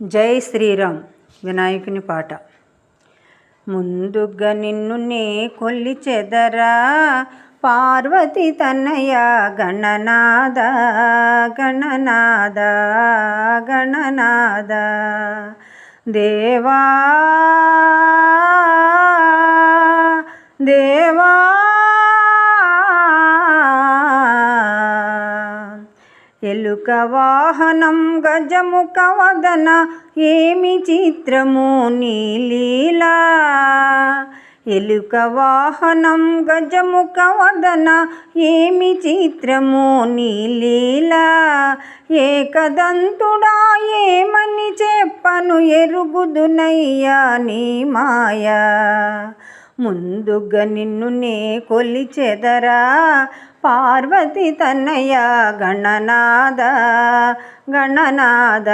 జై శ్రీరామ్ వినాయకుని పాట. ముందుగా నిన్ను నే కొలిచెదరా పార్వతి తనయ గణనాద గణనాద గణనాద దేవా దేవా ఎలుక వాహనం గజముఖ వదన ఏమి చిత్రము నీ లీలా. ఎలుక వాహనం గజముఖ వదన ఏమి చిత్రము నీ లీలా. ఏకదంతుడా ఏమని చెప్పను ఎరుగుదునయ్యా నీ మాయా. ముందుగా నిన్ను నే కొలిచెదరా పార్వతి తనయ గణనాద గణనాద.